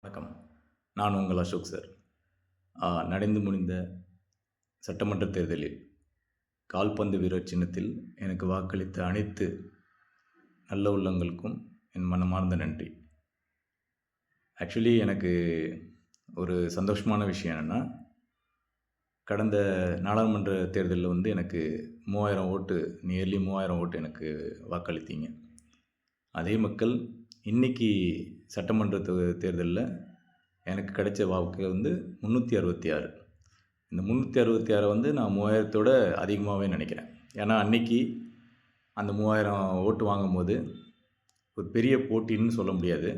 வணக்கம். நான் உங்கள் அசோக் சார். நடந்து முடிந்த சட்டமன்ற தேர்தலில் கால்பந்து வீரர் சின்னத்தில் எனக்கு வாக்களித்த அனைத்து நல்ல உள்ளங்களுக்கும் என் மனமார்ந்த நன்றி. ஆக்சுவலி எனக்கு ஒரு சந்தோஷமான விஷயம் என்னென்னா, கடந்த நாடாளுமன்ற தேர்தலில் எனக்கு 3000 ஓட்டு, நியர்லி 3000 ஓட்டு எனக்கு வாக்களித்தீங்க. அதே மக்கள் இன்றைக்கி சட்டமன்ற தேர்தலில் எனக்கு கிடைச்ச வாக்கு 366. இந்த 366 நான் 3000தோட அதிகமாகவே நினைக்கிறேன். ஏன்னா அன்றைக்கி அந்த 3000 ஓட்டு வாங்கும்போது ஒரு பெரிய போட்டின்னு சொல்ல முடியாது.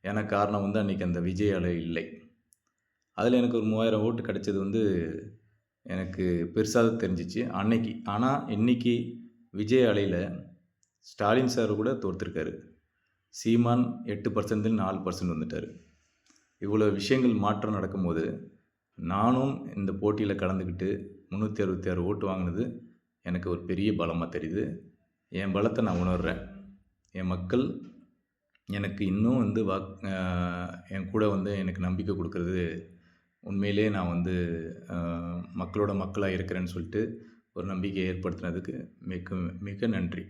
ஏன்னா காரணம் அன்றைக்கி அந்த விஜய் அலை இல்லை. அதில் எனக்கு ஒரு 3000 ஓட்டு கிடைச்சது எனக்கு பெருசாக தெரிஞ்சிச்சு அன்னைக்கு. ஆனால் இன்றைக்கி விஜய் அலையில் ஸ்டாலின் சார் கூட தோற்றுருக்காரு. சீமான் 8%ல் 4% வந்துட்டார். இவ்வளோ விஷயங்கள் மாற்றம் நடக்கும்போது நானும் இந்த போட்டியில் கலந்துக்கிட்டு 366 ஓட்டு வாங்கினது எனக்கு ஒரு பெரிய பலமாக தெரியுது. என் பலத்தை நான் உணர்கிறேன். என் மக்கள் எனக்கு இன்னும் என் கூட எனக்கு நம்பிக்கை கொடுக்குறது உண்மையிலே நான் மக்களோட மக்களாக இருக்கிறேன்னு சொல்லிட்டு ஒரு நம்பிக்கையை ஏற்படுத்தினதுக்கு மிக மிக நன்றி.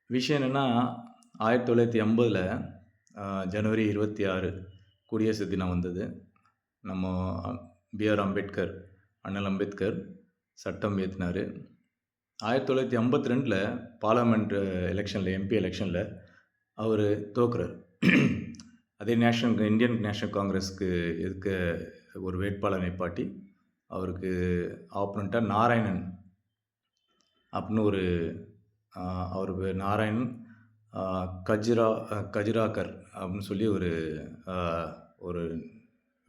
விஷயம் என்னென்னா, 1980 ஜனவரி 26 குடியரசு தினம் வந்தது. நம்ம B.R. அம்பேத்கர், அண்ணல் அம்பேத்கர் சட்டம் இயற்றினார். 1952 பார்லமெண்ட் எலெக்ஷனில், MP எலெக்ஷனில் அவர் தோக்குறார். அதே இந்தியன் நேஷனல் காங்கிரஸுக்கு எதுக்க ஒரு வேட்பாளர் நிப்பாட்டி அவருக்கு ஆப்போனண்ட்டாக நாராயணன் அப்படின்னு ஒரு அவர் பேர் நாராயணன் கஜிராக்கர் அப்படின்னு சொல்லி ஒரு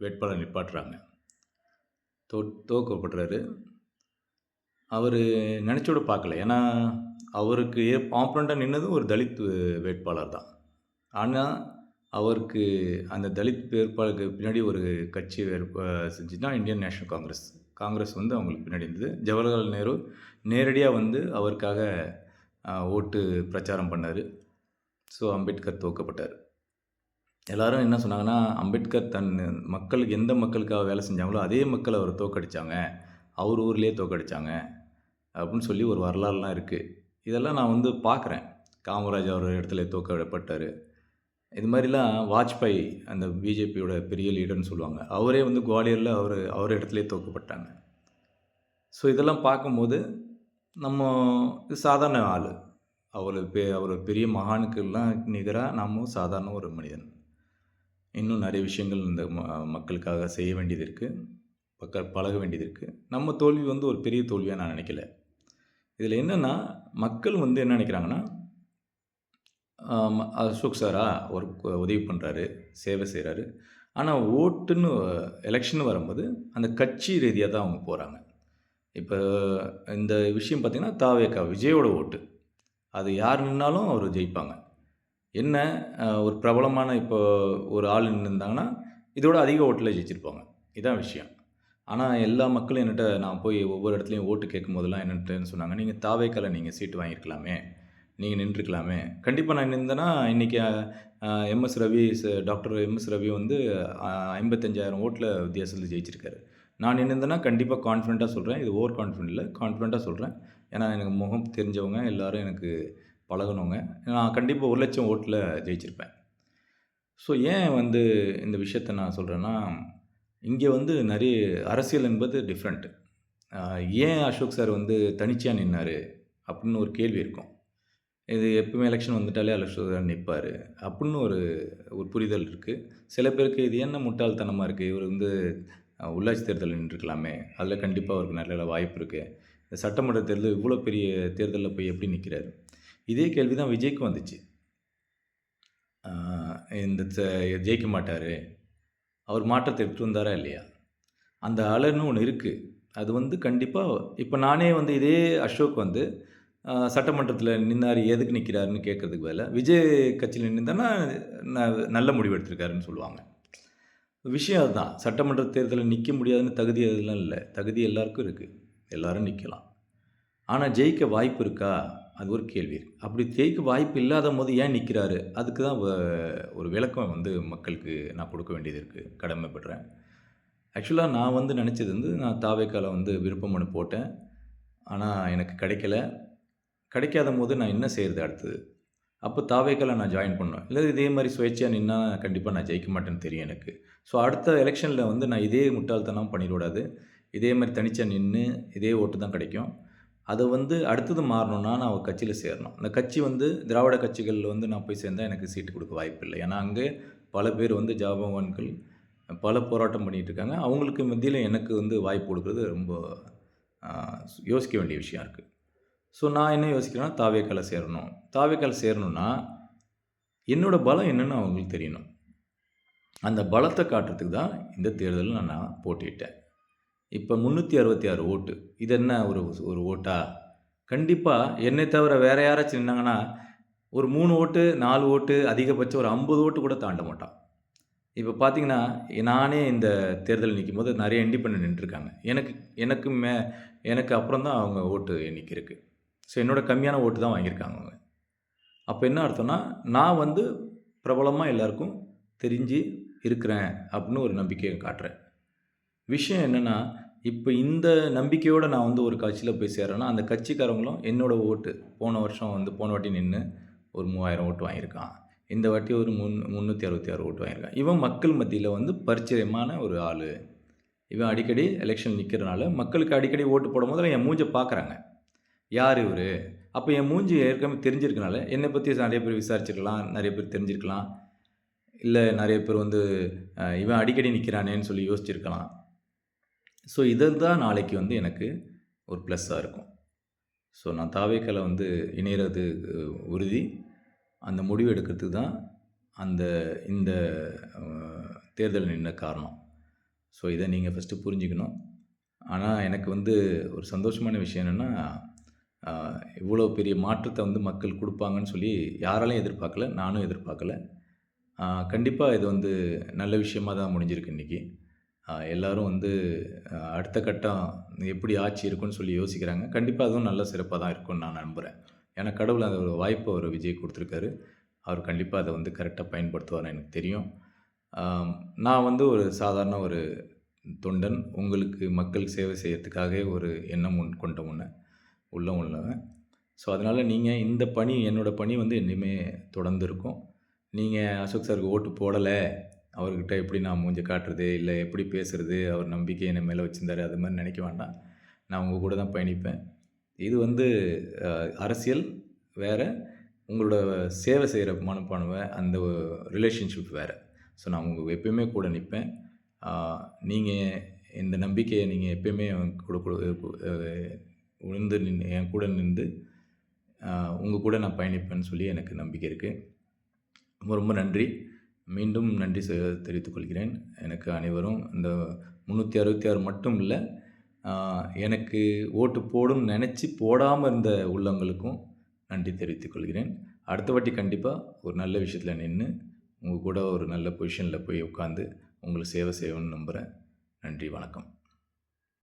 வேட்பாளர் நிப்பாட்டுறாங்க. தோக்கப்படுறாரு. அவர் நினச்சோட பார்க்கல. ஏன்னா அவருக்கு ஆப்போனண்ட்டாக நின்னது ஒரு தலித் வேட்பாளர் தான். ஆனால் அவருக்கு அந்த தலித் வேட்பாளருக்கு பின்னாடி ஒரு கட்சி செஞ்சுன்னா இந்தியன் நேஷனல் காங்கிரஸ் அவங்களுக்கு பின்னாடி இருந்தது. ஜவஹர்லால் நேரு நேரடியாக அவருக்காக ஓட்டு பிரச்சாரம் பண்ணார். ஸோ அம்பேத்கர் தோற்கப்பட்டார். எல்லோரும் என்ன சொன்னாங்கன்னா, அம்பேத்கர் மக்களுக்கு எந்த மக்களுக்காக வேலை செஞ்சாங்களோ அதே மக்கள் அவர் தோற்கடித்தாங்க, அவர் ஊர்லேயே தோற்கடித்தாங்க அப்படின்னு சொல்லி ஒரு வரலாறுலாம் இருக்குது. இதெல்லாம் நான் பார்க்குறேன். காமராஜ் அவர் இடத்துல தோற்கப்பட்டார். இது மாதிரிலாம் வாஜ்பாய் அந்த பிஜேபியோட பெரிய லீடர்னு சொல்லுவாங்க, அவரே குவாலியரில் அவர் இடத்துலையே தோற்கப்பட்டாங்க. ஸோ இதெல்லாம் பார்க்கும்போது நம்ம சாதாரண ஆள், அவர் பெரிய மகானுக்கெல்லாம் நிகராக நம்ம சாதாரண ஒரு மனிதன். இன்னும் நிறைய விஷயங்கள் இந்த மக்களுக்காக செய்ய வேண்டியது இருக்குது, பழக வேண்டியது இருக்குது. நம்ம தோல்வி ஒரு பெரிய தோல்வியாக நான் நினைக்கல. இதில் என்னென்னா, மக்கள் என்ன நினைக்கிறாங்கன்னா, அசோக் சாரா ஒரு உதவி பண்ணுறாரு, சேவை செய்கிறாரு. ஆனால் ஓட்டுன்னு எலெக்ஷன் வரும்போது அந்த கட்சி ரீதியாக தான் அவங்க போகிறாங்க. இப்போ இந்த விஷயம் பார்த்திங்கன்னா, தாவேகா விஜயோட ஓட்டு, அது யார் நின்னாலும் அவர் ஜெயிப்பாங்க. என்ன ஒரு பிரபலமான இப்போ ஒரு ஆள் நின்றுருந்தாங்கன்னா இதோட அதிக ஓட்டில் ஜெயிச்சிருப்பாங்க. இதுதான் விஷயம். ஆனால் எல்லா மக்களும் என்கிட்ட நான் போய் ஒவ்வொரு இடத்துலையும் ஓட்டு கேட்கும் போதெல்லாம் என்னென்னு சொன்னாங்க, நீங்கள் தாவேக்கால நீங்கள் சீட்டு வாங்கியிருக்கலாமே, நீங்கள் நின்றுருக்கலாமே. கண்டிப்பாக நான் நின்றேன்னா இன்றைக்கி டாக்டர் எம்எஸ் ரவி 55,000 ஓட்டில் வித்தியாசத்தில் ஜெயிச்சிருக்காரு. நான் நின்றுருந்தேன்னா கண்டிப்பாக கான்ஃபிடண்ட்டாக சொல்கிறேன், இது ஓவர் கான்ஃபிடென்ட் இல்லை, கான்ஃபிடண்ட்டாக சொல்கிறேன். ஏன்னா எனக்கு முகம் தெரிஞ்சவங்க எல்லோரும் எனக்கு பழகுனவங்க. நான் கண்டிப்பாக 1,00,000 ஓட்டில் ஜெயிச்சிருப்பேன். ஸோ ஏன் இந்த விஷயத்த நான் சொல்கிறேன்னா, இங்கே நிறைய அரசியல் என்பது டிஃப்ரெண்ட்டு. ஏன் அசோக் சார் தனிச்சையாக நின்னார் அப்படின்னு ஒரு கேள்வி இருக்கும். இது எப்பவுமே எலெக்ஷன் வந்துட்டாலே அசோக் சார் நிற்பார் அப்படின்னு ஒரு புரிதல் இருக்குது. சில பேருக்கு இது என்ன முட்டாள்தனமாக இருக்குது, இவர் உள்ளாட்சி தேர்தலில் நின்றுருக்கலாமே, அதில் கண்டிப்பாக அவருக்கு நல்ல வாய்ப்பு இருக்குது, இந்த சட்டமன்ற தேர்தல் இவ்வளோ பெரிய தேர்தலில் போய் எப்படி நிற்கிறாரு. இதே கேள்வி தான் விஜய்க்கும் வந்துச்சு. இந்த ஜெயிக்க மாட்டார், அவர் மாற்றத்தை எடுத்துகிட்டு வந்தாரா இல்லையா, அந்த அலர்னு ஒன்று இருக்குது. அது கண்டிப்பாக இப்போ நானே இதே அசோக் சட்டமன்றத்தில் நின்னார், எதுக்கு நிற்கிறாருன்னு கேட்குறதுக்கு பதிலாக விஜய் கட்சியில் நின்றுதானா நல்ல முடிவு எடுத்திருக்காருன்னு சொல்லுவாங்க. விஷயம் அதுதான். சட்டமன்ற தேர்தலில் நிற்க முடியாதுன்னு தகுதி அதெல்லாம் இல்லை, தகுதி எல்லாருக்கும் இருக்குது, எல்லோரும் நிற்கலாம். ஆனால் ஜெயிக்க வாய்ப்பு இருக்கா அது ஒரு கேள்வி இருக்கு. அப்படி ஜெயிக்க வாய்ப்பு இல்லாதபோது ஏன் நிற்கிறாரு? அதுக்கு தான் ஒரு விளக்கம் வந்து மக்களுக்கு நான் கொடுக்க வேண்டியது இருக்கு. கடமைப்படுறேன். ஆக்சுவலா நான் வந்து நினச்சது வந்து நான் தாவேக்கால வந்து விருப்ப மனு போட்டேன். ஆனா எனக்கு கிடைக்கல. கிடைக்காதபோது நான் என்ன செய்றது அடுத்தது? அப்போ தாவேக்கால நான் ஜாயின் பண்ணேன். இல்ல இதே மாரி சுயேட்சையா நின்னா கண்டிப்பா நான் ஜெயிக்க மாட்டேன்னு தெரியும் எனக்கு. ஸோ அடுத்த எலக்ஷன்ல வந்து நான் இதே முட்டாள்தனம் பண்ணிறக்கூடாது. இதே மாரி தனிச்சா நின்னு இதே ஓட்டு தான் கிடைக்கும். அது வந்து அடுத்தது மாறணும்னா நான் ஒரு கட்சியில சேரணும். அந்த கட்சி வந்து திராவிட கட்சிகள்ல வந்து நான் போய் சேர்ந்தா எனக்கு சீட்டு குடுக்க வாய்ப்பில்ல. ஏன்னா, அங்கே பல பேர் வந்து ஜாம்பவான்கள் பல போராட்டம் பண்ணிட்டு இருக்காங்க. அவங்களுக்கு மத்தியில எனக்கு வந்து வாய்ப்பு குடுக்குறது ரொம்ப அ யோசிக்க வேண்டிய விஷயம் இருக்கு. ஸோ நான் என்ன யோசிக்கிறேன்னா, தாவேக்கால சேரணும். தாவேக்கால சேரணும்னா, என்னோட பலம் என்னன்னு அவங்களுக்கு தெரியணும். அந்த பலத்த காட்டுறதுக்கு தான் இந்த தேர்தல்ல நான் போட்டியிட்டேன். இப்ப 366 ஓட்டு. இது என்ன ஒரு ஒரு ஓட்டா? கண்டிப்பா என்னை தவிர வேற யாராச்சும் நின்னாங்கன்னா, ஒரு 3 ஓட்டு, 4 ஓட்டு, அதிகபட்சம் ஒரு 50 ஓட்டு கூட தாண்ட மாட்டான். இப்ப பார்த்தீங்கன்னா, நானே இந்த தேர்தல் நிக்கும்போது நெறைய இண்டிபெண்டன்ட் நின்றுருக்காங்க. எனக்கு எனக்கு எனக்கு அப்புறம் தான் அவங்க ஓட்டு எண்ணிக்கை இருக்கு. ஸோ என்னோட கம்மியான ஓட்டு தான் வாங்கியிருக்காங்க அவங்க. அப்ப என்ன அர்த்தம்னா, நான் வந்து பிரபலமா எல்லாருக்கும் தெரிஞ்சு இருக்கிறேன் அப்படின்னு ஒரு நம்பிக்கைய காட்டுறேன். விஷயம் என்னன்னா, இப்ப இந்த நம்பிக்கையோட நான் வந்து ஒரு கட்சியில போய் சேர்றேன்னா, அந்த கட்சிக்காரங்களும் என்னோட ஓட்டு போன வருஷம் வந்து போன வாட்டி நின்னு ஒரு 3000 ஓட்டு வாங்கியிருக்கான். இந்த வாட்டி ஒரு 366 ஓட்டு வாங்கியிருக்கான். இவன் மக்கள் மத்தியில வந்து பரிச்சயமான ஒரு ஆளு. இவன் அடிக்கடி எலக்ஷன் நிக்கிறனால, மக்களுக்கு அடிக்கடி ஓட்டு போடும்போதெல்லாம் என் மூஞ்ச பார்க்குறாங்க. யார் இவரு? அப்ப என் மூஞ்சி ஏற்கனவே தெரிஞ்சிருக்கனால, என்னை பத்தி நெறைய பேர் விசாரிச்சிருக்கலாம், நெறைய பேர் தெரிஞ்சிருக்கலாம். இல்ல நெறைய பேர் வந்து இவன் அடிக்கடி நிக்கிறானேன்னு சொல்லி யோசிச்சிருக்கலாம். ஸோ தான் நாளைக்கு வந்து எனக்கு ஒரு ப்ளஸ்ஸா இருக்கும். ஸோ நான் தாவேக்கால வந்து இணையறது உறுதி. அந்த முடிவு எடுக்கிறதுக்கு தான் அந்த இந்த அ தேர்தல் நின்ன காரணம். ஸோ இத நீங்க ஃபர்ஸ்ட்டு புரிஞ்சுக்கணும். ஆனா எனக்கு வந்து ஒரு சந்தோஷமான விஷயம் என்னன்னா, அ இவ்வளோ பெரிய மாற்றத்த வந்து மக்கள் குடுப்பாங்கன்னு சொல்லி யாராலயும் எதிர்பார்க்கல. நானும் எதிர்பார்க்கல. கண்டிப்பா இது வந்து நல்ல விஷயமா தான் முடிஞ்சிருக்கு இன்னைக்கு. எல்லாரும் வந்து அடுத்த கட்டம் எப்படி ஆட்சி இருக்குன்னு சொல்லி யோசிக்கிறாங்க. கண்டிப்பா அதுவும் நல்ல சிறப்பா தான் இருக்கும்னு நான் நம்புறேன். ஏன்னா கடவுள் அந்த ஒரு வாய்ப்ப ஒரு விஜய்க்கு குடுத்துருக்காரு. அவர் கண்டிப்பா அத வந்து கரெக்ட்டா பயன்படுத்துவார்ன்னு எனக்கு தெரியும். ஆம், நான் வந்து ஒரு சாதாரண ஒரு தொண்டன். உங்களுக்கு மக்கள் சேவை செய்யறதுக்காக ஒரு எண்ணம் கொண்ட உள்ளம் உள்ளவன். ஸோ, அதனால நீங்க இந்த பணி என்னோட பணி வந்து என்னைக்குமே தொடர்ந்து இருக்கும். நீங்க அசோக் சாருக்கு ஓட்டு போடல, அவர்கிட்ட எப்படி நான் மூஞ்ச காட்டுறது, இல்ல எப்படி பேசுறது, அவர் நம்பிக்கை என் மேல வச்சிருந்தாரு, அது மாரி நெனைக்க வேண்டாம். நான் உங்க கூட தான் பயணிப்பேன். இது வந்து அ அரசியல் வேற, உங்களோட சேவை செய்ற மனப்பான்மை, அந்த ரிலேஷன்ஷிப் வேற. ஸோ, நான் எப்பயுமே கூட நிப்பேன். ஆ நீங்க இந்த நம்பிக்கைய நீங்க எப்பயுமே கூட கூட அ உணர்ந்து என் கூட நின்று உங்க கூட நான் பயணிப்பேன்னு சொல்லி எனக்கு நம்பிக்கை இருக்கு. ரொம்ப ரொம்ப நன்றி. மீண்டும் நன்றி தெரிவித்துக் கொள்கிறேன். எனக்கு அனைவரும் இந்த 366 மட்டும் இல்ல, ஆ எனக்கு ஓட்டு போடும்னு நெனச்சு போடாம இருந்த உள்ளங்களுக்கும் நன்றி தெரிவித்துக் கொள்கிறேன். அடுத்த வாட்டி கண்டிப்பா ஒரு நல்ல விஷயத்துல நின்னு, உங்க கூட ஒரு நல்ல பொசிஷன்ல போய் உட்காந்து, உங்களுக்கு சேவை செய்வேன்னு நம்புறேன். நன்றி, வணக்கம்.